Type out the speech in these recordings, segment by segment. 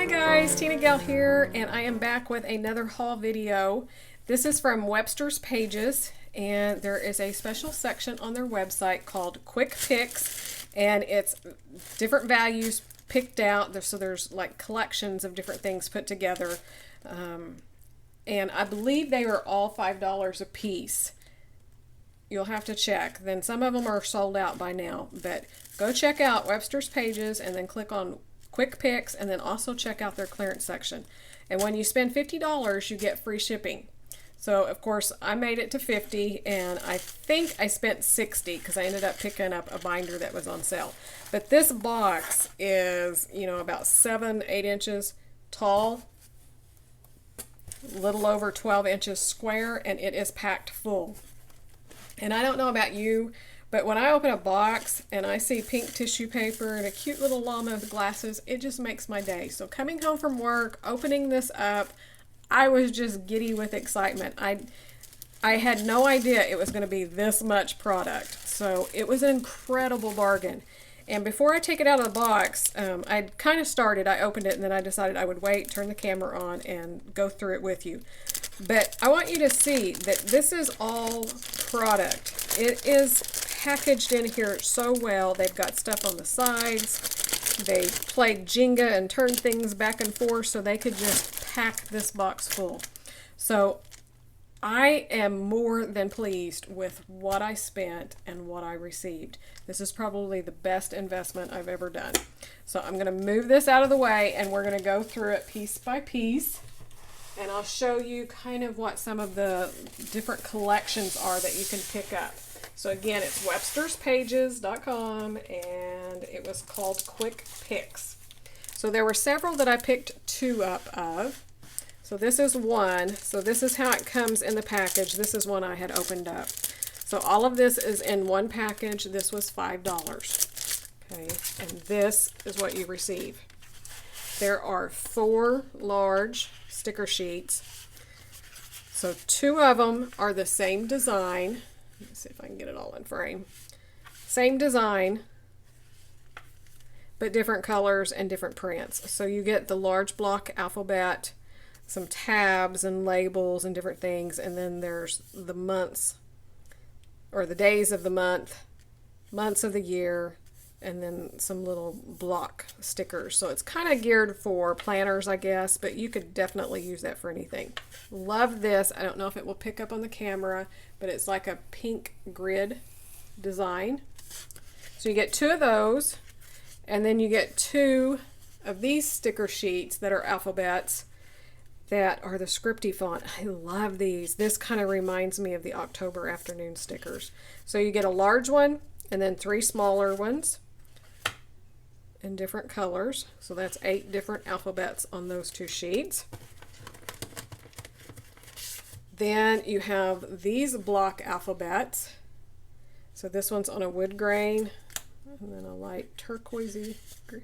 Hi guys, TinaGale here, and I am back with another haul video. This is from Webster's Pages, and there is a special section on their website called Quick Picks, and it's different values picked out. So there's like collections of different things put together, and I believe they are all $5 a piece. You'll have to check. Then some of them are sold out by now, but go check out Webster's Pages and then click on Quick Picks, and then also check out their clearance section. And when you spend $50, you get free shipping. So of course I made it to 50, and I think I spent 60 because I ended up picking up a binder that was on sale. But this box is, you know, about 7-8 inches tall, a little over 12 inches square, and it is packed full. And I don't know about you, but when I open a box and I see pink tissue paper and a cute little llama with glasses, it just makes my day. So coming home from work, opening this up, I was just giddy with excitement. I had no idea it was going to be this much product. So it was an incredible bargain. And before I take it out of the box, I kind of started, I opened it, and then I decided I would wait, turn the camera on, and go through it with you. But I want you to see that this is all product. It is packaged in here so well. They've got stuff on the sides. They played Jenga and turned things back and forth so they could just pack this box full. So I am more than pleased with what I spent and what I received. This is probably the best investment I've ever done. So I'm going to move this out of the way, and we're going to go through it piece by piece. And I'll show you kind of what some of the different collections are that you can pick up. So again, it's websterspages.com, and it was called Quick Picks. So there were several that I picked 2 up of. So this is one. So this is how it comes in the package. This is one I had opened up. So all of this is in one package. This was $5. Okay, and this is what you receive. There are 4 large sticker sheets. So 2 of them are the same design. Let's see if I can get it all in frame. Same design, but different colors and different prints. So you get the large block alphabet, some tabs and labels and different things, and then there's the months, or the days of the month, months of the year, and then some little block stickers. So it's kind of geared for planners, I guess, but you could definitely use that for anything. Love this. I don't know if it will pick up on the camera, but it's like a pink grid design. So you get 2 of those, and then you get 2 of these sticker sheets that are alphabets that are the scripty font. I love these. This kind of reminds me of the October afternoon stickers. So you get a large one and then 3 smaller ones in different colors. So that's 8 different alphabets on those 2 sheets. Then you have these block alphabets. So this one's on a wood grain, and then a light turquoisey green,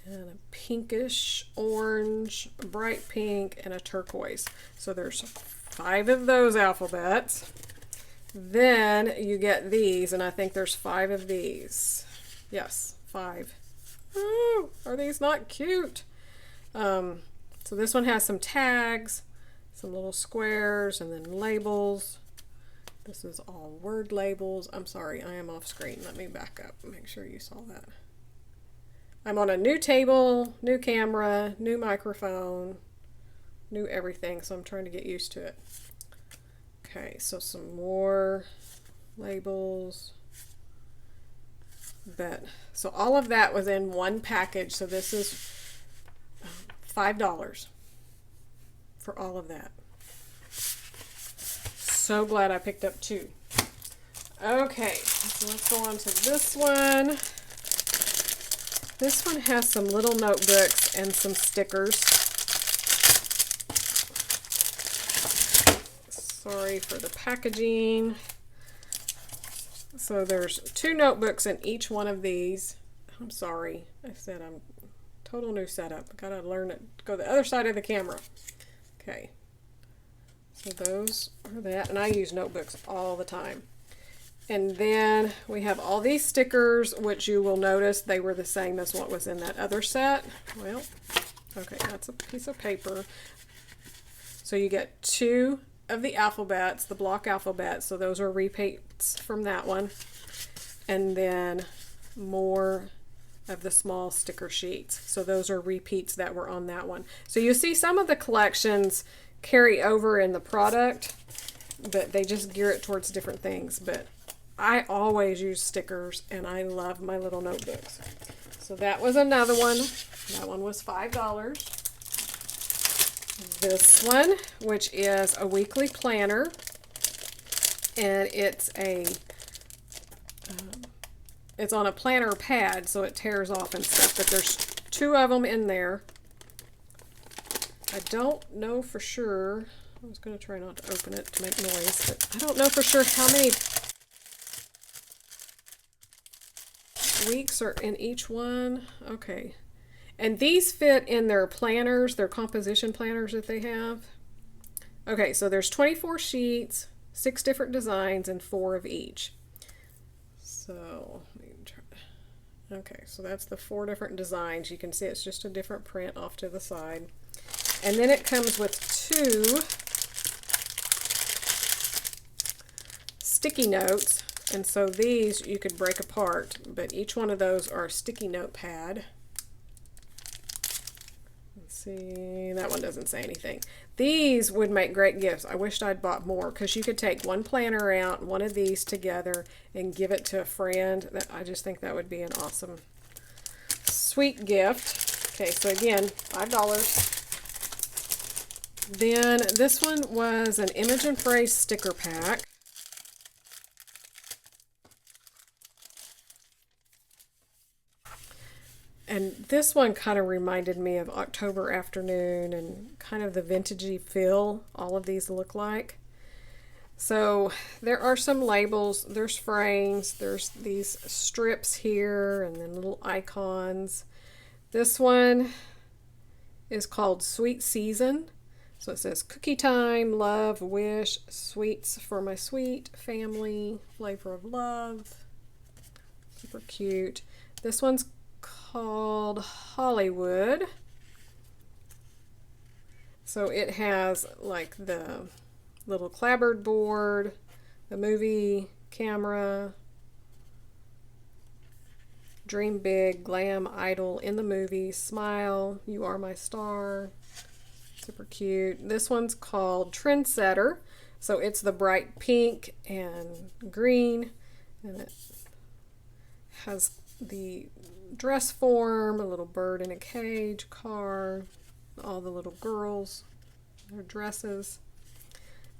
and a pinkish orange, a bright pink, and a turquoise. So there's 5 of those alphabets. Then you get these, and I think there's 5 of these. Yes, 5. Ooh, are these not cute? So this one has some tags, some little squares, and then labels. This is all word labels. I'm sorry, I am off screen. Let me back up and make sure you saw that. I'm on a new table, new camera, new microphone, new everything, so I'm trying to get used to it. Okay, so some more labels. So all of that was in one package. So this is $5 for all of that. So glad I picked up 2. Okay, so let's go on to this one. This one has some little notebooks and some stickers. Sorry for the packaging. So there's 2 notebooks in each one of these. I'm sorry, I said I'm total new setup. Gotta learn to go the other side of the camera. Okay, so those are that, and I use notebooks all the time. And then we have all these stickers, which you will notice they were the same as what was in that other set. Well, Okay, that's a piece of paper. So you get 2 of the alphabets, the block alphabets, so those are repeats from that one. And then more of the small sticker sheets. So those are repeats that were on that one. So you see some of the collections carry over in the product, but they just gear it towards different things. But I always use stickers, and I love my little notebooks. So that was another one. That one was $5. This one, which is a weekly planner, and it's on a planner pad, so it tears off and stuff, but there's 2 of them in there. I don't know for sure. I was going to try not to open it to make noise, but I don't know for sure how many weeks are in each one. Okay. And these fit in their planners, their composition planners that they have. Okay, so there's 24 sheets, 6 different designs, and 4 of each. So, let me try. Okay, so that's the 4 different designs. You can see it's just a different print off to the side. And then it comes with 2 sticky notes. And so these you could break apart, but each one of those are a sticky note pad. Let's see, that one doesn't say anything. These would make great gifts. I wished I'd bought more, because you could take one planner out, one of these together, and give it to a friend. I just think that would be an awesome, sweet gift. Okay, so again, $5. Then this one was an image and phrase sticker pack. And this one kind of reminded me of October Afternoon and kind of the vintagey feel all of these look like. So there are some labels, there's frames, there's these strips here, and then little icons. This one is called Sweet Season. So it says cookie time, love, wish, sweets for my sweet family, flavor of love. Super cute. This one's called Hollywood. So it has like the little clapboard board, the movie camera, dream big, glam, idol, in the movie, smile, you are my star. Super cute. This one's called Trendsetter. So it's the bright pink and green, and it has the dress form, a little bird in a cage, car, all the little girls, their dresses.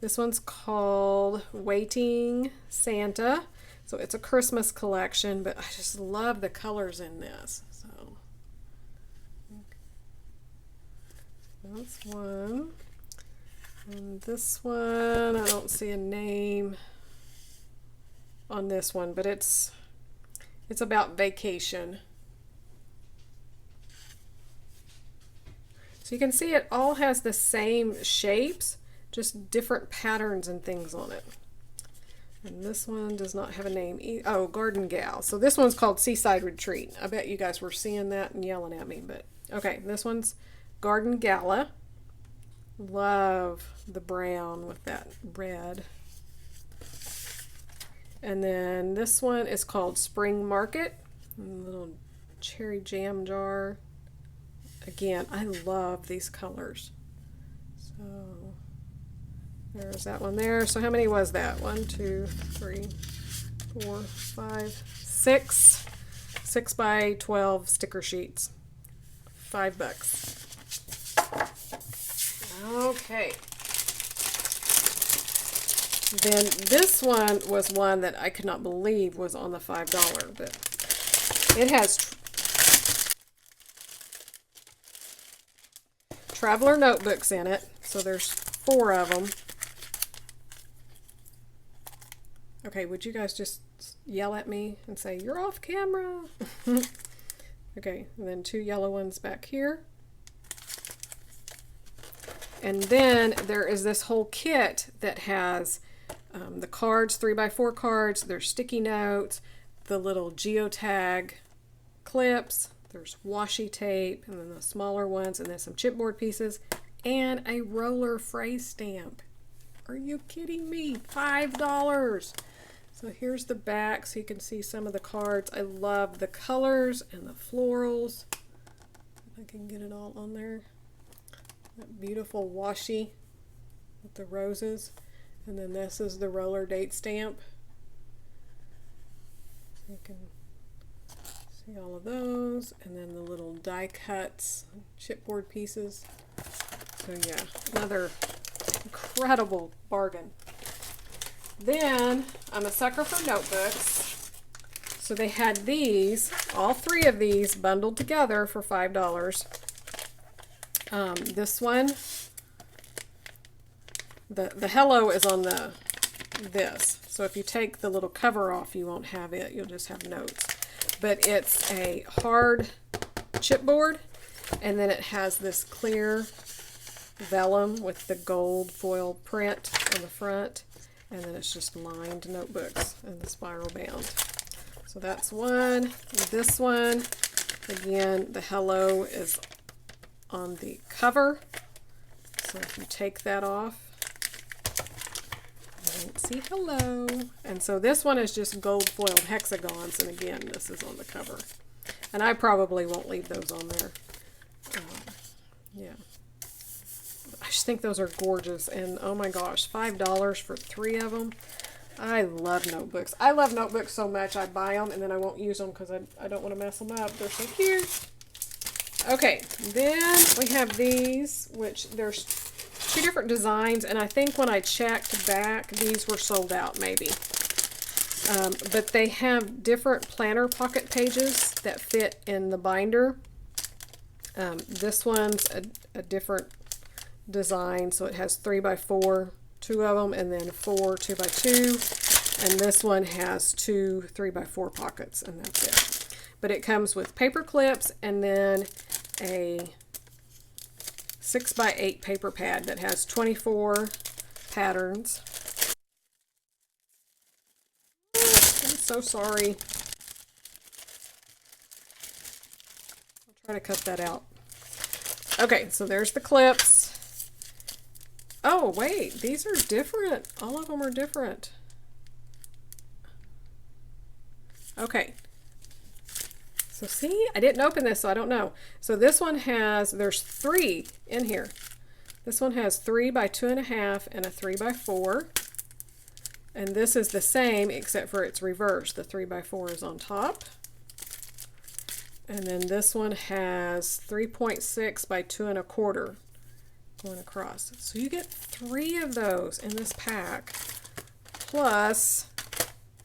This one's called Waiting Santa. So it's a Christmas collection, but I just love the colors in this. So that's one. And this one, I don't see a name on this one, but it's about vacation. So you can see it all has the same shapes, just different patterns and things on it. And this one does not have a name. Oh, Garden Gal. So this one's called Seaside Retreat. I bet you guys were seeing that and yelling at me, but okay, this one's Garden Gala. Love the brown with that red. And then this one is called Spring Market. A little cherry jam jar. Again, I love these colors. So there's that one there. So how many was that? 1, 2, 3, 4, 5, 6. 6 by 12 sticker sheets. $5. Okay. Then this one was one that I could not believe was on the $5, but it has traveler notebooks in it. So there's 4 of them. Okay, would you guys just yell at me and say, you're off camera? Okay, and then 2 yellow ones back here. And then there is this whole kit that has the cards, 3x4 cards, there's sticky notes, the little geotag clips, There's washi tape, and then the smaller ones, and then some chipboard pieces, and a roller phrase stamp. Are you kidding me? $5. So here's the back so you can see some of the cards. I love the colors and the florals. If I can get it all on there. That beautiful washi with the roses. And then this is the roller date stamp. So you can see all of those. And then the little die cuts, chipboard pieces. So yeah, another incredible bargain. Then I'm a sucker for notebooks. So they had these, all three of these bundled together for $5. This one, the hello is on this. So if you take the little cover off, you won't have it. You'll just have notes. But it's a hard chipboard, and then it has this clear vellum with the gold foil print on the front, and then it's just lined notebooks and the spiral bound. So that's one. This one, again, the hello is on the cover. So if you take that off, you won't see hello. And so this one is just gold foiled hexagons, and again, this is on the cover. And I probably won't leave those on there. Yeah. I just think those are gorgeous, and oh my gosh, $5 for 3 of them. I love notebooks. I love notebooks so much I buy them and then I won't use them because I don't want to mess them up. They're so cute. Okay, then we have these, which there's 2 different designs, and I think when I checked back, these were sold out maybe. But they have different planner pocket pages that fit in the binder. This one's a different design, so it has 3x4, 2 of them, and then 4 2x2, and this one has 2 3x4 pockets, and that's it. But it comes with paper clips and then a 6x8 paper pad that has 24 patterns. I'm so sorry. I'll try to cut that out. Okay, so there's the clips. Oh, wait, these are different. All of them are different. Okay. So see, I didn't open this, so I don't know. So this one has, there's 3 in here. This one has 3 by 2.5 and a 3 by 4. And this is the same, except for it's reversed. The 3 by 4 is on top. And then this one has 3.6 by 2 1/4. Going across. So you get 3 of those in this pack, plus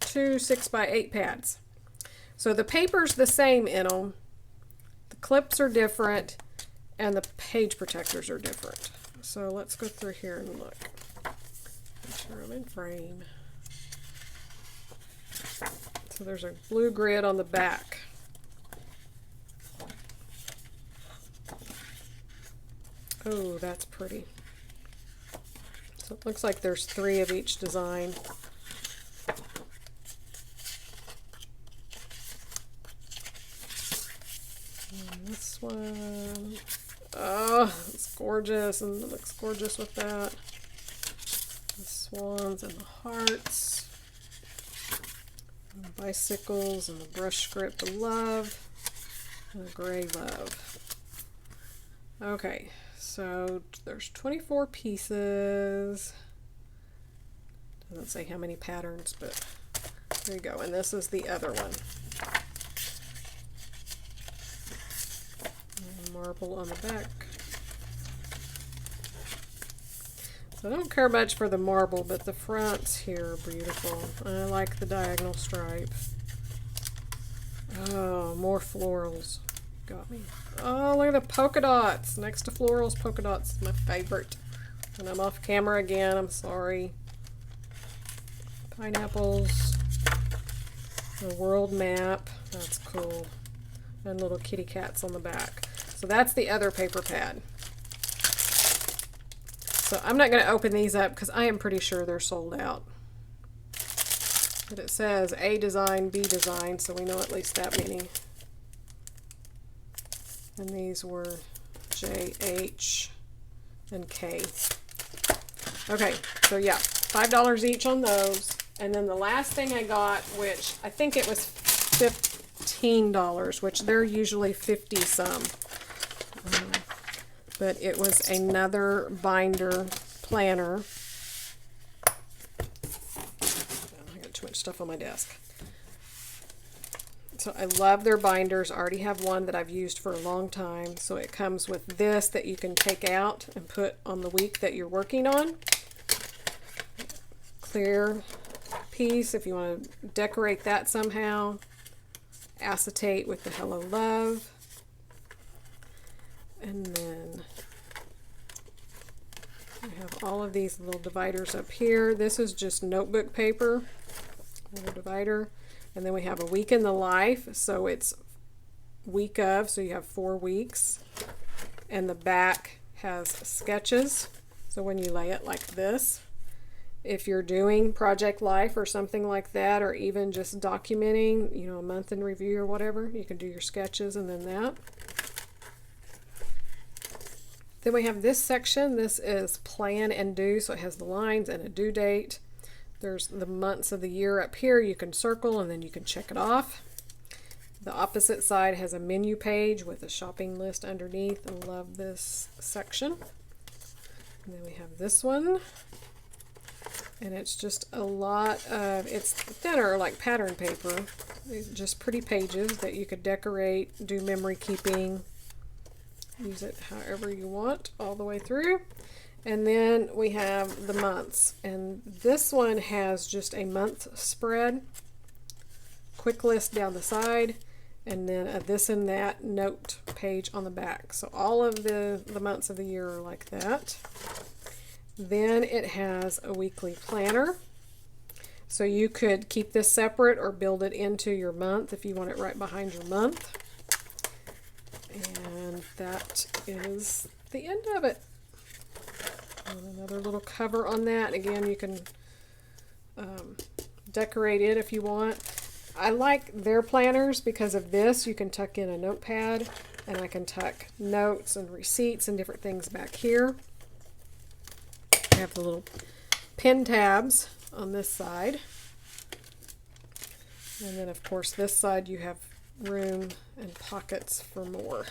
2 6x8 pads. So the paper's the same in them, the clips are different, and the page protectors are different. So let's go through here and look. Make sure I'm in frame. So there's a blue grid on the back. Oh, that's pretty. So it looks like there's 3 of each design. And this one, oh, it's gorgeous, and it looks gorgeous with that. The swans and the hearts, and the bicycles, and the brush script of love, and the gray love. Okay. So there's 24 pieces. Doesn't say how many patterns, but there you go. And this is the other one. And marble on the back. So I don't care much for the marble, but the fronts here are beautiful. I like the diagonal stripe. Oh, more florals. Got me. Oh, look at the polka dots. Next to florals, polka dots is my favorite. And I'm off camera again. I'm sorry. Pineapples. The world map. That's cool. And little kitty cats on the back. So that's the other paper pad. So I'm not going to open these up because I am pretty sure they're sold out. But it says A design, B design, so we know at least that many. And these were J, H, and K. Okay, so yeah, $5 each on those. And then the last thing I got, which I think it was $15, which they're usually 50 some. But it was another binder planner. I got too much stuff on my desk. So I love their binders. I already have one that I've used for a long time. So it comes with this that you can take out and put on the week that you're working on. Clear piece if you want to decorate that somehow. Acetate with the Hello Love. And then I have all of these little dividers up here. This is just notebook paper, another divider. And then we have a week in the life, so it's week of, so you have 4 weeks. And the back has sketches, so when you lay it like this, if you're doing project life or something like that, or even just documenting, you know, a month in review or whatever, you can do your sketches and then that. Then we have this section. This is plan and due, so it has the lines and a due date. There's the months of the year up here. You can circle and then you can check it off. The opposite side has a menu page with a shopping list underneath. I love this section. And then we have this one. And it's just a lot of, it's thinner like pattern paper. It's just pretty pages that you could decorate, do memory keeping, use it however you want all the way through. And then we have the months, and this one has just a month spread, quick list down the side, and then a this and that note page on the back. So all of the months of the year are like that. Then it has a weekly planner, so you could keep this separate or build it into your month if you want it right behind your month. And that is the end of it. And another little cover on that. Again, you can decorate it if you want. I like their planners because of this. You can tuck in a notepad, and I can tuck notes and receipts and different things back here. I have the little pen tabs on this side. And then, of course, this side you have room and pockets for more.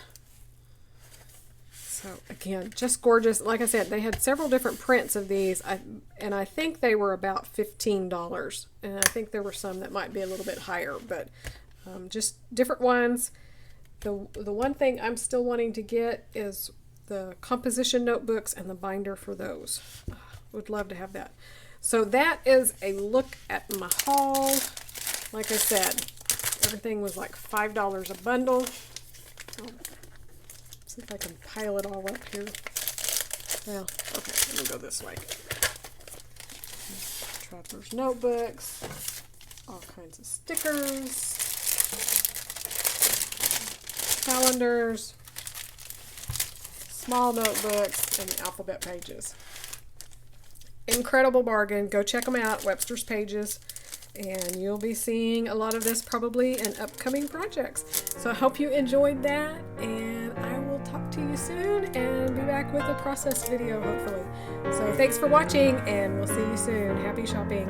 So again, just gorgeous. Like I said, they had several different prints of these, and I think they were about $15. And I think there were some that might be a little bit higher, but just different ones. The one thing I'm still wanting to get is the composition notebooks and the binder for those. Would love to have that. So that is a look at my haul. Like I said, everything was like $5 a bundle. See if I can pile it all up here. Well, okay, let me go this way. Traveler's notebooks, all kinds of stickers, calendars, small notebooks, and the alphabet pages. Incredible bargain. Go check them out, Webster's Pages, and you'll be seeing a lot of this probably in upcoming projects. So I hope you enjoyed that, and I will talk to you soon and be back with a process video hopefully. So thanks for watching, and we'll see you soon. Happy shopping.